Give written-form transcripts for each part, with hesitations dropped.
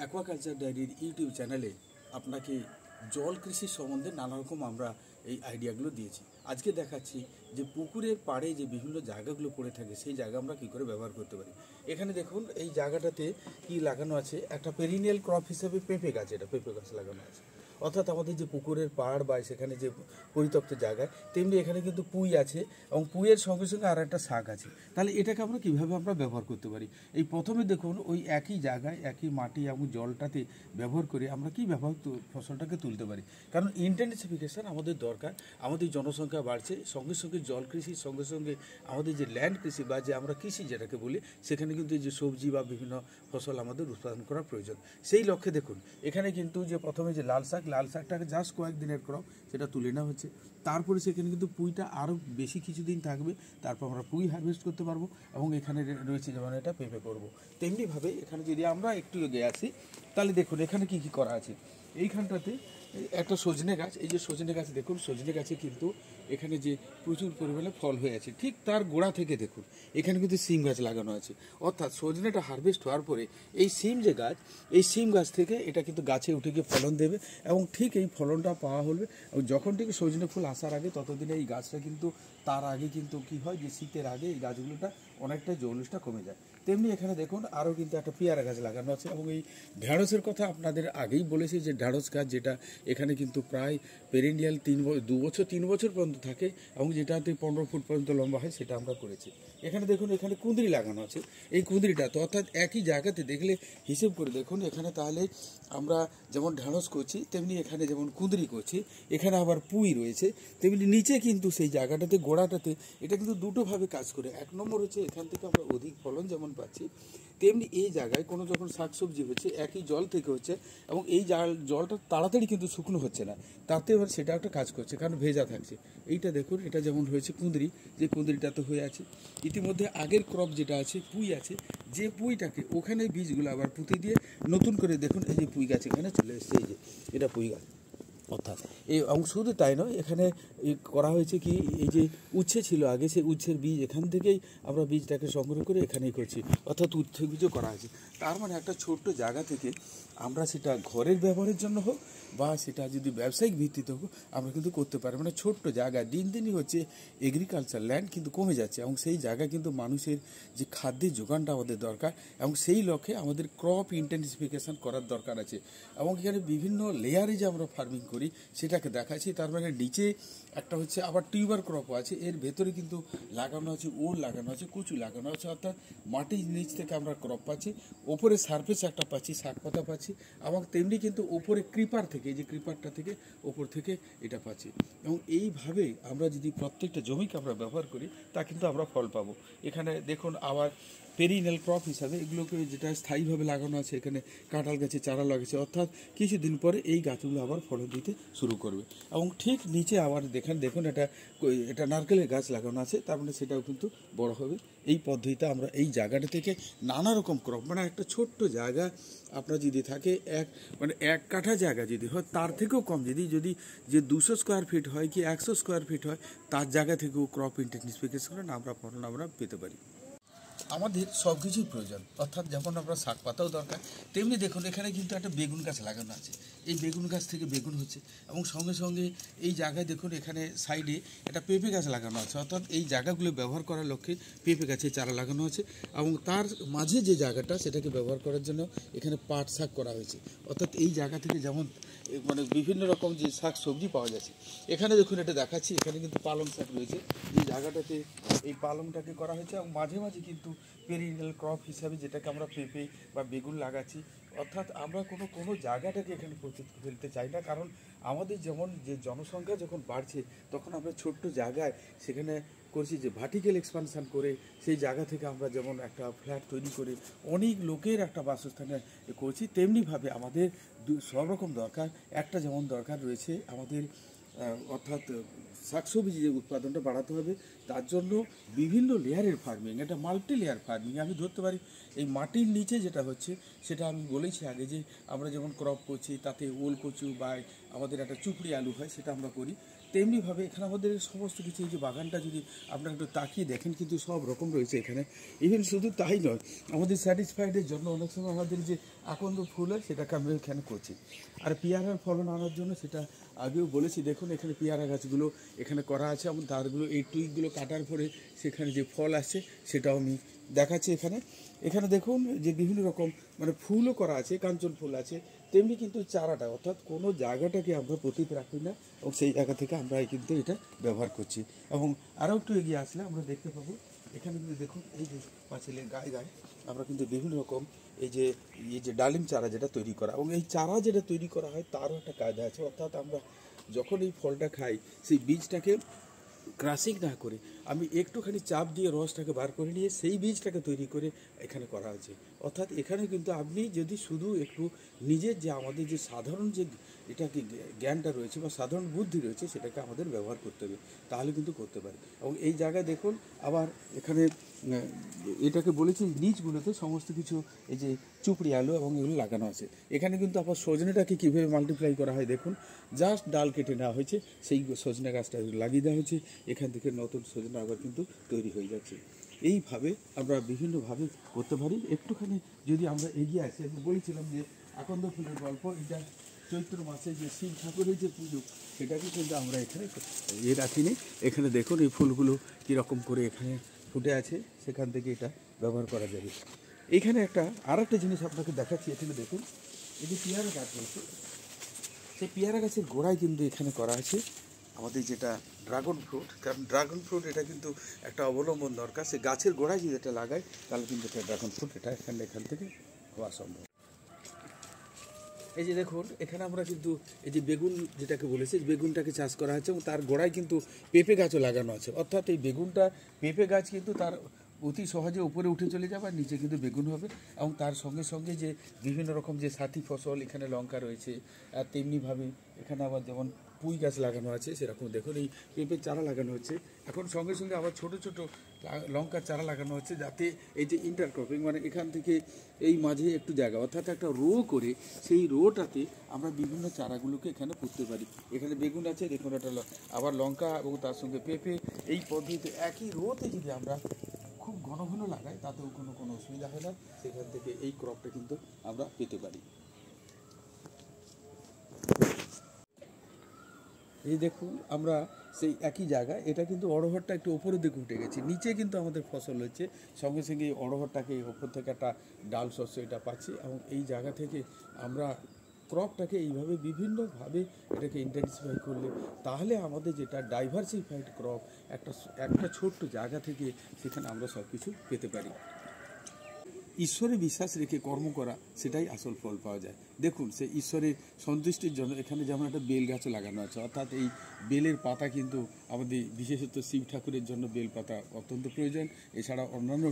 Aquaculture ডায়েরির YouTube চ্যানেলে আপনাকে জল কৃষির সম্বন্ধে নানা রকম আমরা এই আইডিয়াগুলো দিয়েছি। আজকে দেখাচ্ছি যে পুকুরের পাড়ে যে বিভিন্ন জায়গাগুলো পড়ে থাকে সেই জায়গা আমরা কী করে ব্যবহার করতে পারি। এখানে দেখুন এই জায়গাটাতে কি লাগানো আছে, একটা পেরিনিয়াল ক্রপ হিসেবে পেঁপে গাছ, এটা পেঁপে গাছ লাগানো আছে। অর্থাৎ আমাদের যে পুকুরের পাড় বা সেখানে যে পরিত্যক্ত জায়গায়, তেমনি এখানে কিন্তু পুঁই আছে এবং পুঁইয়ের সঙ্গে সঙ্গে আর একটা শাক আছে। তাহলে এটাকে আমরা কীভাবে আমরা ব্যবহার করতে পারি। এই প্রথমে দেখুন ওই একই জায়গায় একই মাটি এবং জলটাতে ব্যবহার করে আমরা কী ফসলটাকে তুলতে পারি। কারণ ইন্টেনসিফিকেশান আমাদের দরকার, আমাদের জনসংখ্যা বাড়ছে, সঙ্গে সঙ্গে জল কৃষির সঙ্গে সঙ্গে আমাদের যে ল্যান্ড কৃষি বা যে আমরা কৃষি যেটাকে বলি, সেখানে কিন্তু যে সবজি বা বিভিন্ন ফসল আমাদের উৎপাদন করা প্রয়োজন। সেই লক্ষ্যে দেখুন এখানে কিন্তু যে প্রথমে যে লাল শাকটাকে জাস্ট কয়েকদিনের ক্রপ, সেটা তুলে নেওয়া হচ্ছে। তারপরে সেখানে কিন্তু পুঁইটা আরও বেশি কিছুদিন থাকবে, তারপর আমরা পুঁই হারভেস্ট করতে পারবো এবং এখানে রয়েছে যেমন এটা পেঁপে করবো। তেমনিভাবে এখানে যদি আমরা একটু এগিয়ে আসি তাহলে দেখুন এখানে কি কি করা আছে। এইখানটাতে একটা সজনে গাছ, এই যে সজনে গাছ দেখুন, সজনে গাছে কিন্তু এখানে যে প্রচুর পরিমাণে ফল হয়ে আছে, ঠিক তার গোড়া থেকে দেখুন এখানে কিন্তু সিম গাছ লাগানো আছে। অর্থাৎ সজনেটা হারভেস্ট হওয়ার পরে এই সিম যে গাছ, এই সিম গাছ থেকে এটা কিন্তু গাছে উঠে গিয়ে ফলন দেবে এবং ঠিক এই ফলনটা পাওয়া হবে। যখন থেকে সজনে ফুল আসার আগে ততদিনে এই গাছটা কিন্তু তার আগে কিন্তু কি হয় যে শীতের আগে এই গাছগুলোটা অনেকটা জৌলুসটা কমে যায়। তেমনি এখানে দেখুন আরও কিন্তু একটা পেয়ারা গাছ লাগানো আছে এবং এই ঢ্যাঁড়সের কথা আপনাদের আগেই বলেছি যে ঢ্যাঁড়স গাছ যেটা এখানে কিন্তু প্রায় পেরিনিয়াল 2 বছর 3 বছর পর্যন্ত থাকে এবং যেটাতে 15 ফুট পর্যন্ত লম্বা হয়, সেটা আমরা করেছি। এখানে দেখুন এখানে কুঁদরি লাগানো আছে। এই কুঁদরিটা তো অর্থাৎ একই জায়গাতে দেখলে হিসেব করে দেখুন এখানে তাহলে আমরা যেমন ঢ্যাঁড়স করছি তেমনি এখানে যেমন কুঁদরি করছি, এখানে আবার পুঁই রয়েছে, তেমনি নিচে কিন্তু সেই জায়গাটাতে গোড়াটাতে এটা কিন্তু দুটোভাবে কাজ করে। এক নম্বর হচ্ছে এখান থেকে আমরা অধিক ফলন যেমন পাচ্ছি, তেমনি এই জায়গায় কোনো যখন শাকসবজি হচ্ছে একই জল থেকে হচ্ছে এবং এই জলটা তাড়াতাড়ি কিন্তু শুকনো হচ্ছে না, তাতে এবার সেটা একটা কাজ করছে কারণ ভেজা থাকছে। এইটা দেখুন এটা যেমন হয়েছে কুঁদরি, যে কুঁদরিটা তো হয়ে আছে। ইতিমধ্যে আগের ক্রপ যেটা আছে পুঁই আছে, যে পুঁইটাকে ওখানে বীজগুলো আবার পুঁতে দিয়ে নতুন করে দেখুন এই যে পুঁই গাছ এখানে চলে এসছে, এই যে এটা পুঁই গাছ। অর্থাৎ এই অংশ শুধু তাই নয়, এখানে করা হয়েছে কি এই যে উচ্ছে ছিল আগে, সেই উচ্ছের বীজ এখান থেকেই আমরা বীজটাকে সংগ্রহ করে এখানেই করছি, অর্থাৎ উচ্ছে বীজও করা হয়েছে। তার মানে একটা ছোট্ট জায়গা থেকে আমরা সেটা ঘরের ব্যবহারের জন্য হোক বা সেটা যদি ব্যবসায়িক ভিত্তিতে হোক আমরা কিন্তু করতে পারি। মানে ছোট্ট জায়গা দিন দিনই হচ্ছে এগ্রিকালচার ল্যান্ড কিন্তু কমে যাচ্ছে এবং সেই জায়গায় কিন্তু মানুষের যে খাদ্যের যোগানটা আমাদের দরকার এবং সেই লক্ষ্যে আমাদের ক্রপ ইন্টেন্সিফিকেশান করার দরকার আছে। এবং এখানে বিভিন্ন লেয়ারে যে আমরা ফার্মিং করি সেটাকে দেখাচ্ছি। তার মানে নিচে একটা হচ্ছে আবার টিউবার ক্রপও আছে, এর ভেতরে কিন্তু লাগানো আছে ওল লাগানো আছে, কচু লাগানো আছে। অর্থাৎ মাটির নিচ থেকে আমরা ক্রপ পাচ্ছি, ওপরে সারফেস একটা পাচ্ছি, শাক পাতা পাচ্ছি এবং তেমনি কিন্তু ওপরে ক্রিপার থেকে, এই যে ক্রিপারটা থেকে ওপর থেকে এটা পাচ্ছি। এবং এইভাবে আমরা যদি প্রত্যেকটা জমিকে আমরা ব্যবহার করি তা কিন্তু আমরা ফল পাবো। এখানে দেখুন আবার পেরিনিয়াল ক্রপ হিসাবে এগুলোকে যেটা স্থায়ীভাবে লাগানো আছে, এখানে কাঁঠাল গাছে চারা লাগাচ্ছে, অর্থাৎ কিছুদিন পরে এই গাছগুলো আবার ফলন দিতে শুরু করবে। এবং ঠিক নিচে আবার দেখুন এটা নারকেলের গাছ লাগানো আছে, তার মানে সেটাও কিন্তু বড় হবে। এই পদ্ধতিতে আমরা এই জায়গাটা থেকে নানা রকম ক্রপ, মানে একটা ছোট্ট জায়গা আপনার যদি থাকে এক কাঠা জায়গা যদি হয় তার থেকেও কম, যদি যে 200 স্কোয়ার ফিট হয় কি 100 স্কোয়ার ফিট হয়, তার জায়গা থেকেও ক্রপ ইন্টেন্সিফিকেশন আমরা ফলন আমরা পেতে পারি। আমাদের সব কিছুই প্রয়োজন, অর্থাৎ যেমন আমরা শাক পাতাও দরকার, তেমনি দেখুন এখানে কিন্তু একটা বেগুন গাছ লাগানো আছে। এই বেগুন গাছ থেকে বেগুন হচ্ছে এবং সঙ্গে সঙ্গে এই জায়গায় দেখুন এখানে সাইডে একটা পেঁপে গাছ লাগানো আছে। অর্থাৎ এই জায়গাগুলো ব্যবহার করার লক্ষ্যে পেঁপে গাছের চারা লাগানো আছে এবং তার মাঝে যে জায়গাটা সেটাকে ব্যবহার করার জন্য এখানে পাট শাক করা হয়েছে। অর্থাৎ এই জায়গা থেকে যেমন মানে বিভিন্ন রকম যে শাক সবজি পাওয়া যাচ্ছে, এখানে দেখুন এটা দেখাচ্ছি, এখানে কিন্তু পালং শাক রয়েছে, যে জায়গাটাতে এই পালংটাকে করা হয়েছে এবং মাঝে মাঝে কিন্তু পেরিনিয়াল ক্রপ হিসাবে যেটাকে আমরা পেঁপে বা বেগুন লাগাচ্ছি। অর্থাৎ আমরা কোনো জায়গাটাকে এখানে ফেলতে চাই না, কারণ আমাদের যেমন যে জনসংখ্যা যখন বাড়ছে তখন আমরা ছোট্ট জায়গায় সেখানে করছি যে ভার্টিক্যাল এক্সপানশন করে সেই জায়গা থেকে আমরা যেমন একটা ফ্ল্যাট তৈরি করে অনেক লোকের একটা বাসস্থানে করছি, তেমনিভাবে আমাদের সব রকম দরকার। একটা যেমন দরকার রয়েছে আমাদের, অর্থাৎ শাকসবজি যে উৎপাদনটা বাড়াতে হবে, তার জন্য বিভিন্ন লেয়ারের ফার্মিং, এটা মাল্টি লেয়ার ফার্মিং। আমি ধরতে পারি এই মাটির নিচে যেটা হচ্ছে সেটা আমি বলেছি আগে যে আমরা যেমন ক্রপ করছি তাতে ওল কচু বা আমাদের একটা চুপড়ি আলু হয় সেটা আমরা করি, তেমনিভাবে এখানে আমাদের সমস্ত কিছু, এই যে বাগানটা যদি আপনারা একটু তাকিয়ে দেখেন, কিন্তু সব রকম রয়েছে এখানে। ইভেন শুধু তাই নয়, আমাদের স্যাটিসফাইডের জন্য অনেক সময় আমাদের যে আকন্দ ফুল হয় সেটাকে আমরা এখানে করছি। আর পেয়ারার ফলন আনার জন্য সেটা আগেও বলেছি, দেখুন এখানে পেয়ারা গাছগুলো এখানে করা আছে এবং তারগুলো এই টুইকগুলো কাটার পরে সেখানে যে ফল আসছে সেটাও আমি দেখাচ্ছি এখানে। এখানে দেখুন যে বিভিন্ন রকম মানে ফুলও করা আছে, কাঞ্চন ফুল আছে, তেমনি কিন্তু চারাটা, অর্থাৎ কোনো জায়গাটাকে আমরা প্রতীক রাখি না এবং সেই জায়গা থেকে আমরা কিন্তু এটা ব্যবহার করছি। এবং আরও একটু এগিয়ে আসলে আমরা দেখতে পাবো এখানে কিন্তু দেখুন এই যে পাঁচিলের গায়ে গায়ে আমরা কিন্তু বিভিন্ন রকম এই যে ডালিম চারা যেটা তৈরি করা, এবং এই চারা যেটা তৈরি করা হয় তারও একটা কায়দা আছে। অর্থাৎ আমরা যখন এই ফলটা খাই সেই বীজটাকে ক্রাশিং না করে আমি একটুখানি চাপ দিয়ে রসটাকে বার করে নিয়ে সেই বীজটাকে তৈরি করে এখানে করা হয়েছে। অর্থাৎ এখানে কিন্তু আপনি যদি শুধু একটু নিজের যে আমাদের যে সাধারণ যে এটাকে জ্ঞানটা রয়েছে বা সাধারণ বুদ্ধি রয়েছে সেটাকে আমাদের ব্যবহার করতে হবে, তাহলে কিন্তু করতে পারে। এবং এই জায়গায় দেখুন আবার এখানে এটাকে বলেছি নিচগুলোতে সমস্ত কিছু এই যে চুপড়ি আলু এবং এগুলো লাগানো আছে। এখানে কিন্তু আবার সজনেটাকে কীভাবে মাল্টিপ্লাই করা হয় দেখুন, জাস্ট ডাল কেটে নেওয়া হয়েছে, সেই সজনে গাছটা লাগিয়ে দেওয়া হয়েছে, এখান থেকে নতুন সজনে আবার কিন্তু তৈরি হয়ে যাচ্ছে। এইভাবে আমরা বিভিন্নভাবে করতে পারি। একটুখানি যদি আমরা এগিয়ে আসি, আমি বলেছিলাম যে আকন্দ ফুলের গল্প, এটা চৈত্র মাসে যে শিব ঠাকুরের যে পুজো সেটাকে কিন্তু আমরা এখানে রাখিনি। এখানে দেখুন এই ফুলগুলো কীরকম করে এখানে ফুটে আছে, সেখান থেকে এটা ব্যবহার করা যাবে। এইখানে আর একটা জিনিস আপনাকে দেখাচ্ছি, এখানে দেখুন এই যে পেয়ারা গাছ রয়েছে, সেই পেয়ারা গাছের গোড়ায় কিন্তু এখানে করা আছে আমাদের যেটা ড্রাগন ফ্রুট। কারণ ড্রাগন ফ্রুট এটা কিন্তু একটা অবলম্বন দরকার, সে গাছের গোড়ায় যদি এটা লাগায় তাহলে কিন্তু এটা ড্রাগন ফ্রুট এটা এখান থেকে হওয়া সম্ভব। এই যে দেখুন এখানে আমরা কিন্তু এই যে বেগুন যেটাকে বলেছি, বেগুনটাকে চাষ করা হচ্ছে এবং তার গোড়ায় কিন্তু পেঁপে গাছও লাগানো আছে। অর্থাৎ এই বেগুনটা, পেঁপে গাছ কিন্তু তার অতি সহজে উপরে উঠে চলে যাবে আর নিচে কিন্তু বেগুন হবে। এবং তার সঙ্গে সঙ্গে যে বিভিন্ন রকম যে সাথী ফসল, এখানে লঙ্কা রয়েছে, আর তেমনিভাবে এখানে আবার যেমন পুঁই গাছ লাগানো আছে, সেরকম দেখুন এই পেঁপের চারা লাগানো হচ্ছে। এখন সঙ্গে সঙ্গে আবার ছোট ছোট লঙ্কার চারা লাগানো হচ্ছে, যাতে এই যে ইন্টারক্রপিং মানে এখান থেকে এই মাঝে একটু জায়গা, অর্থাৎ একটা রো করে সেই রোটাতে আমরা বিভিন্ন চারাগুলোকে এখানে পুঁততে পারি। এখানে বেগুন আছে, দেখুন একটা আবার লঙ্কা এবং তার সঙ্গে পেঁপে, এই পদ্ধতিতে একই রোতে যদি আমরা খুব ঘন ঘন লাগাই তাতেও কোনো অসুবিধা হয় না, সেখান থেকে এই ক্রপটা কিন্তু আমরা পেতে পারি। এই দেখুন আমরা সেই একই জায়গায়, এটা কিন্তু অড়হরটা একটু ওপরের দিকে উঠে গেছে, নিচে কিন্তু আমাদের ফসল হচ্ছে, সঙ্গে সঙ্গে এই অড়হরটাকে ওপর থেকে একটা ডাল শস্য এটা পাচ্ছি। এবং এই জায়গা থেকে আমরা ক্রপটাকে এইভাবে বিভিন্নভাবে এটাকে ইন্টেন্সিফাই করলে তাহলে আমাদের যেটা ডাইভার্সিফাইড ক্রপ, একটা ছোট্ট জায়গা থেকে সেখানে আমরা সব কিছু পেতে পারি। ঈশ্বরে বিশ্বাস রেখে কর্ম করা, সেটাই আসল ফল পাওয়া যায়। দেখুন সে ঈশ্বরের সন্তুষ্টির জন্য এখানে যেমন একটা বেল গাছও লাগানো আছে, অর্থাৎ এই বেলের পাতা কিন্তু আমাদের বিশেষত শিব ঠাকুরের জন্য বেল পাতা অত্যন্ত প্রয়োজন, এছাড়া অন্যান্য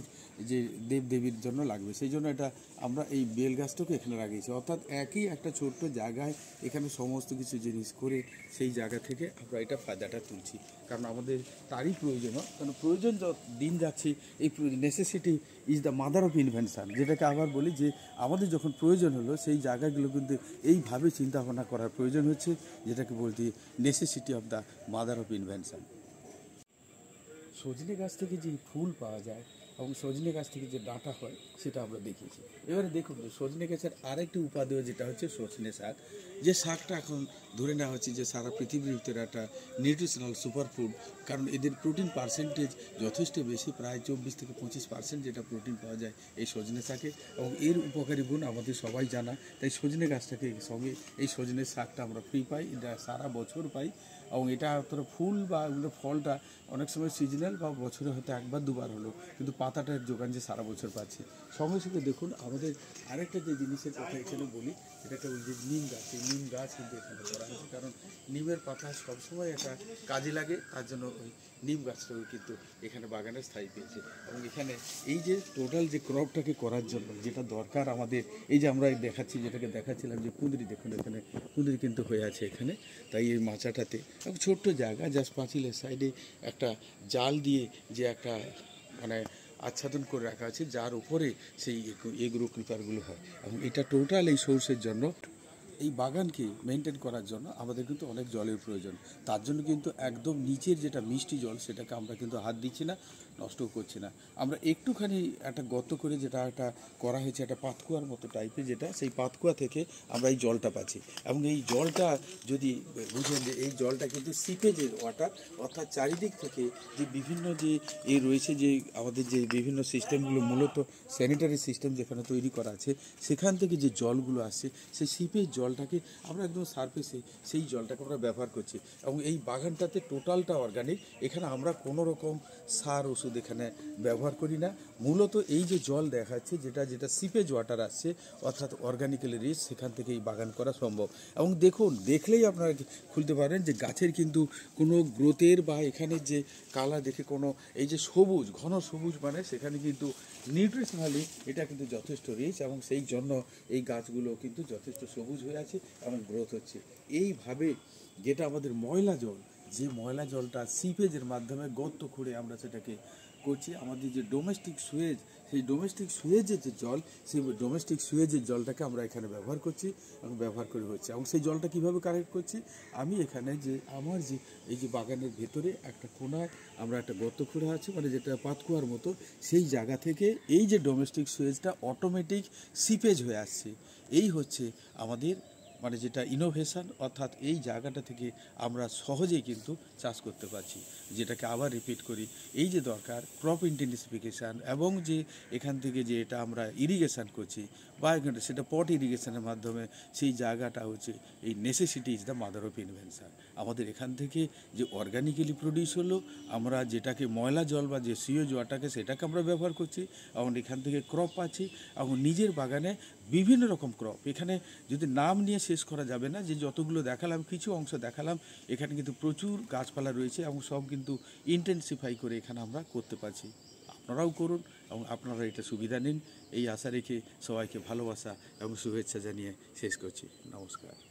যে দেবদেবীর জন্য লাগবে, সেই জন্য এটা আমরা এই বেল গাছটাকে এখানে লাগিয়েছি। অর্থাৎ একই একটা ছোট্ট জায়গায় এখানে সমস্ত কিছু জিনিস করে সেই জায়গা থেকে আমরা এটা ফায়দাটা তুলছি, কারণ আমাদের তারই প্রয়োজন। কারণ প্রয়োজন দিন যাচ্ছে, এই necessity is the mother of invention, যেটাকে আবার বলি যে আমাদের যখন প্রয়োজন হলো সেই জায়গাগুলো কিন্তু এইভাবে চিন্তা ভাবনা করার প্রয়োজন হচ্ছে, যেটাকে বলতে necessity of the mother of invention. সজনে গাছ থেকে যে ফুল পাওয়া যায় এবং সজনে গাছ থেকে যে ডাঁটা হয় সেটা আমরা দেখিয়েছি। এবারে দেখুন সজনে গাছের আরেকটি উপাদেয় যেটা হচ্ছে সজনে শাক, যে শাকটা এখন ধরে নেওয়া হচ্ছে যে সারা পৃথিবীর ভিতরে একটা নিউট্রিশনাল সুপারফুড, কারণ এদের প্রোটিন পার্সেন্টেজ যথেষ্ট বেশি, প্রায় 24 থেকে 25% যেটা প্রোটিন পাওয়া যায় এই সজনে শাকে, এবং এর উপকারী গুণ আমাদের সবাই জানা। তাই সজনে গাছটাকে সঙ্গে এই সজনের শাকটা আমরা ফ্রি পাই, এটা সারা বছর পাই। এবং এটা তোর ফুল বা এগুলো ফলটা অনেক সময় সিজনাল বা বছরে হয়তো একবার দুবার হলো, কিন্তু পাতাটার যোগান যে সারা বছর পাচ্ছি। সঙ্গে সঙ্গে দেখুন আমাদের আরেকটা যে জিনিসের কথা এখানে বলি, এটাকে বলি যে নিম গাছ, এই নিম গাছ কিন্তু এখানে করা হয়েছে, কারণ নিমের পাতা সবসময় একটা কাজে লাগে, তার জন্য ওই নিম গাছটাও কিন্তু এখানে বাগানে স্থায়ী পেয়েছে। এবং এখানে এই যে টোটাল যে ক্রপটাকে করার জন্য যেটা দরকার আমাদের, এই যে আমরা দেখাচ্ছি, যেটাকে দেখাচ্ছিলাম যে কুঁদরি, দেখুন এখানে কুঁদরি কিন্তু হয়ে আছে এখানে। তাই এই মাচাটাতে এক ছোট্ট জায়গা, জাস্ট পাঁচিলের সাইডে একটা জাল দিয়ে যে একটা মানে আচ্ছাদন করে রাখা আছে, যার উপরে সেই এগ্রো ক্রিপারগুলো হয়। এবং এটা টোটাল এই সোর্সের জন্য এই বাগানকে মেনটেন করার জন্য আমাদের কিন্তু অনেক জলের প্রয়োজন। তার জন্য কিন্তু একদম নিচের যেটা মিষ্টি জল সেটাকে আমরা কিন্তু হাত দিচ্ছি না, নষ্টও করছি না। আমরা একটুখানি একটা গর্ত করে, যেটা একটা করা হয়েছে একটা পাতকুয়ার মতো টাইপের, যেটা সেই পাতকুয়া থেকে আমরা এই জলটা পাচ্ছি। এবং এই জলটা যদি বুঝেন যে এই জলটা কিন্তু সিপেজের ওয়াটার, অর্থাৎ চারিদিক থেকে যে বিভিন্ন যে রয়েছে, যে আমাদের যে বিভিন্ন সিস্টেমগুলো, মূলত স্যানিটারি সিস্টেম যেখানে তৈরি করা আছে, সেখান থেকে যে জলগুলো আসছে সেই সিপের জলটাকে আমরা একদম সারফেসে সেই জলটাকে আমরা ব্যবহার করছি। এবং এই বাগানটাতে টোটালটা অর্গানিক, এখানে আমরা কোনো রকম সার ওষুধ এখানে ব্যবহার করি না। মূলত এই যে জল দেখাচ্ছে, যেটা সিপেজ ওয়াটার আসছে, অর্থাৎ অর্গানিক্যালি রিচ, সেখান থেকে এই বাগান করা সম্ভব। এবং দেখুন, দেখলেই আপনারা খুলতে পারেন যে গাছের কিন্তু কোনো গ্রোথের বা এখানে যে কালার দেখে কোনো, এই যে সবুজ, ঘন সবুজ, মানে সেখানে কিন্তু নিউট্রিশনালি এটা কিন্তু যথেষ্ট রিচ, এবং সেই জন্য এই গাছগুলো কিন্তু যথেষ্ট সবুজ হয়ে আছে এবং গ্রোথ হচ্ছে। এইভাবে যেটা আমাদের ময়লা জল, যে ময়লা জলটা সিপেজের মাধ্যমে গর্ত খুঁড়ে আমরা সেটাকে করছি, আমাদের যে ডোমেস্টিক সুয়েজ, সেই ডোমেস্টিক সুয়েজের যে জল, সেই ডোমেস্টিক সুয়েজের জলটাকে আমরা এখানে ব্যবহার করছি এবং ব্যবহার করে হচ্ছে। এবং সেই জলটা কীভাবে কালেক্ট করছি, আমি এখানে যে আমার যে এই যে বাগানের ভেতরে একটা কোনায় আমরা একটা গর্ত খুঁড়ে আছে, মানে যেটা পাতকুয়ার মতো, সেই জায়গা থেকে এই যে ডোমেস্টিক সুয়েজটা অটোমেটিক সিপেজ হয়ে আসছে। এই হচ্ছে আমাদের মানে যেটা ইনোভেশন, অর্থাৎ এই জায়গাটা থেকে আমরা সহজেই কিন্তু চাষ করতে পারছি। যেটাকে আবার রিপিট করি, এই যে দরকার ক্রপ ইন্টেন্সিফিকেশান, এবং যে এখান থেকে যে এটা আমরা ইরিগেশান করছি বা এখানে সেটা পট ইরিগেশনের মাধ্যমে, সেই জায়গাটা হচ্ছে এই necessity is the mother of invention. আমাদের এখান থেকে যে অর্গানিক্যালি প্রডিউস হলো, আমরা যেটাকে ময়লা জল বা যে সিওজ ওয়াটারকে, সেটাকে আমরা ব্যবহার করছি এবং এখান থেকে ক্রপ পাচ্ছি। এবং নিজের বাগানে বিভিন্ন রকম ক্রপ, এখানে যদি নাম নিয়ে শেষ করা যাবে না, যে যতগুলো দেখালাম, কিছু অংশ দেখালাম, এখানে কিন্তু প্রচুর গাছপালা রয়েছে এবং সব কিন্তু ইন্টেন্সিফাই করে এখানে আমরা করতে পারছি। আপনারাও করুন এবং আপনারা এটা সুবিধা নিন, এই আশা রেখে সবাইকে ভালোবাসা এবং শুভেচ্ছা জানিয়ে শেষ করছি। নমস্কার।